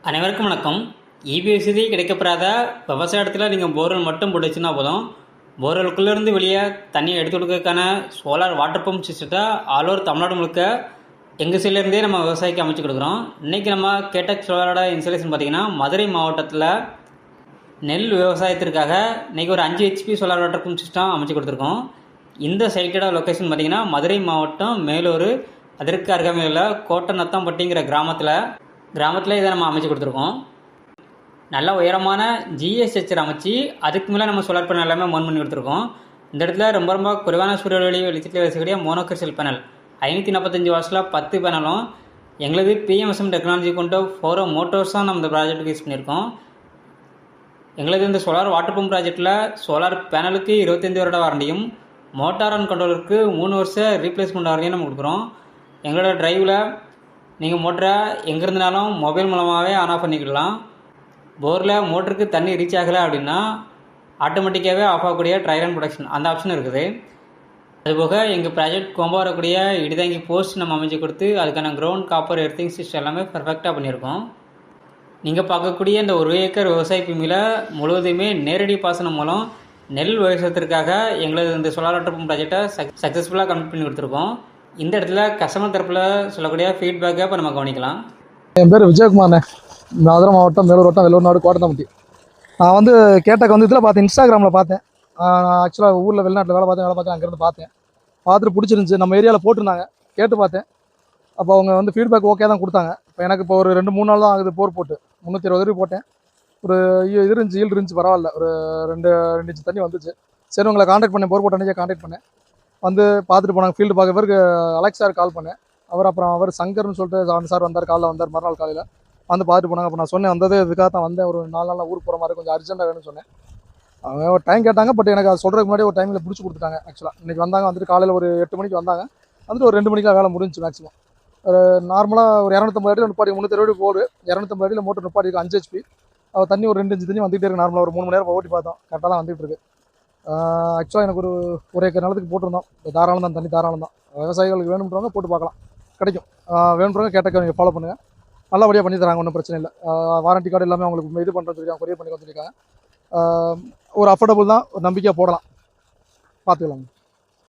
அனைவருக்கும் வணக்கம். இபி வசதி கிடைக்கப்பெறாத விவசாயத்தில் நீங்கள் போர்வெல் மட்டும் போட்டு வச்சுன்னா போதும். போர்வெலுக்குள்ளேருந்து வெளியே தண்ணியை எடுத்து கொடுக்கறதுக்கான சோலார் வாட்டர் பம்ப் சிஸ்டத்தை ஆல் ஓவர் தமிழ்நாடு முழுக்க எங்கள் சைட்லேருந்தே நம்ம விவசாயிக்கு அமைச்சு கொடுக்குறோம். இன்றைக்கி நம்ம கேட்டக் சோலாரோட இன்ஸ்டாலேஷன் பார்த்திங்கன்னா மதுரை மாவட்டத்தில் நெல் விவசாயத்திற்காக இன்றைக்கி ஒரு 5 HP solar water pump system அமைச்சு கொடுத்துருக்கோம். இந்த சைட்டோட லொக்கேஷன் பார்த்திங்கன்னா மதுரை மாவட்டம் மேலூர், அதற்கு அருகாமையில் கோட்டநத்தம்பட்டிங்கிற கிராமத்தில் இதை நம்ம அமைச்சு கொடுத்துருக்கோம். நல்ல உயரமான ஜிஎஸ் ஸ்ட்ரக்சர் அமைச்சு அதுக்கு மேலே நம்ம சோலார் பேனல் எல்லாமே மவுண்ட் பண்ணி கொடுத்துருக்கோம். இந்த இடத்துல ரொம்ப குறைவான சூரிய ஒளி வெளிச்சத்தில் வசக்கூடிய மோனோக்ரிஸ்டல் பேனல் 545 வாட்ஸில் 10 பேனலும் எங்களது பிஎம்எஸ்எம் டெக்னாலஜி கொண்ட 4 மோட்டர்ஸ் தான் நம்ம இந்த ப்ராஜெக்ட்டுக்கு யூஸ் பண்ணியிருக்கோம். எங்களது இந்த சோலார் வாட்டர் பம்ப் ப்ராஜெக்டில் சோலார் பேனலுக்கு 25 வருட வாரண்டியும் மோட்டார் அண்ட் கண்ட்ரோலருக்கு 3 வருஷ ரீப்ளேஸ்மெண்ட் வாரண்டியும் நம்ம கொடுக்குறோம். எங்களோட டிரைவில் நீங்கள் மோட்டரை எங்கே இருந்தாலும் மொபைல் மூலமாகவே ஆன் ஆஃப் பண்ணிக்கலாம். போரில் மோட்டருக்கு தண்ணி ரீச் ஆகலை அப்படின்னா ஆட்டோமேட்டிக்காகவே ஆஃப் ஆகக்கூடிய ட்ரையல் அண்ட் ப்ரொடக்ஷன் அந்த ஆப்ஷன் இருக்குது. அதுபோக எங்கள் ப்ராஜெக்ட் கொம்ப வரக்கூடிய இடிதாங்கி போஸ்ட் நம்ம அமைச்சு கொடுத்து அதுக்கான கிரவுண்ட் காப்பர் எர்த்திங் சிஸ்டம் எல்லாமே பர்ஃபெக்டாக பண்ணியிருக்கோம். நீங்கள் பார்க்கக்கூடிய இந்த 1 ஏக்கர் விவசாய பூமியில் முழுவதுமே நேரடி பாசனம் மூலம் நெல் விவசாயத்திற்காக எங்களது இந்த சோலார் வாட்டர் பம்ப் ப்ராஜெக்டை சக்ஸஸ்ஃபுல்லாக கம்ப்ளீட் பண்ணி கொடுத்துருக்கோம். இந்த இடத்துல கஸ்டமர் தரப்பில் சொல்லக்கூடிய ஃபீட்பேக்கை இப்போ நம்ம கவனிக்கலாம். என் பேர் விஜயகுமார்ண்ணே, மதுரை மாவட்டம் மேலூர் வட்டம் வெள்ளூர் நாடு கோட்டத்தம்பட்டி. நான் கேட்டக்கு இதில் பார்த்தேன், இன்ஸ்டாகிராமில் பார்த்தேன். ஆக்சுவலாக ஊரில் வெளிநாட்டில் வேலை பார்த்தேன், அங்கேருந்து பார்த்துட்டு பிடிச்சிருந்துச்சி. நம்ம ஏரியாவில் போட்டிருந்தாங்க, கேட்டு பார்த்தேன். அப்போ அவங்க ஃபீட்பேக் ஓகே தான் கொடுத்தாங்க. இப்போ எனக்கு இப்போ ஒரு 2-3 நாள் தான் ஆகுது போர் போட்டு 320 போட்டேன். ஒரு இது இருந்துச்சு பரவாயில்ல, ஒரு 2 இன்ச்சு தண்ணி வந்துச்சு. சரி உங்களை கான்டாக்ட் பண்ணேன், போர் போட்ட அன்றைக்கி கான்டாக்ட் பண்ணேன். பார்த்துட்டு போனாங்க. ஃபீல்டு பார்க்க பேருக்கு அலெக்ஸ் சார் கால் பண்ணேன். அவர் சங்கர்னு சொல்லிட்டு அந்த சார் வந்தார் மறுநாள் காலையில் பார்த்துட்டு போனாங்க. அப்போ நான் சொன்னேன் இதுக்காக தான் வந்தேன், ஒரு 4 நாள் ஊருக்கு போகிற மாதிரி கொஞ்சம் அர்ஜென்ட்டாக வேணும்னு சொன்னேன். அவங்க ஒரு டைம் கேட்டாங்க, பட் எனக்கு அது சொல்கிறதுக்கு முன்னாடி ஒரு டைமில் பிடிச்சி கொடுத்துட்டாங்க. ஆக்சுவலாக இன்றைக்கி வந்தாங்க, காலையில் ஒரு 8 மணிக்கு வந்தாங்க. ஒரு 2 மணிக்கெலாம் வேலை முடிஞ்சிச்சு. மேக்ஸிமம் ஒரு நார்மலாக ஒரு 250 அடியில் 320 போடு, 250 அடியில் மோட்டர் 5 HP. தண்ணி ஒரு 2 இன்ச்சு தண்ணி வந்துகிட்டே இருக்குது. நார்மலாக ஒரு 3 மணி நேரம் ஓட்டி பார்த்தோம், கரெக்டாக தான் வந்துகிட்டு இருக்கு. ஆக்சுவலாக எனக்கு ஒரு ஏக்கர் நிலத்துக்கு போட்டிருந்தோம். தாராளம் தான், தண்ணி தாராளம் தான். விவசாயிகளுக்கு வேணும்ன்றவங்க போட்டு பார்க்கலாம், கிடைக்கும். வேணுன்றவங்க கேட்டக்க நீங்கள் ஃபாலோ பண்ணுங்கள், நல்லபடியாக பண்ணி தராங்க, ஒன்றும் பிரச்சனை இல்லை. வாரண்டி கார்டு எல்லாமே அவங்களுக்கு இது பண்ணுறது சொல்லியிருக்காங்க, கொரியர் பண்ணி கொடுத்துருக்காங்க. ஒரு அஃபோர்டபுள் தான், ஒரு நம்பிக்கையாக போடலாம், பார்த்துக்கலாம்.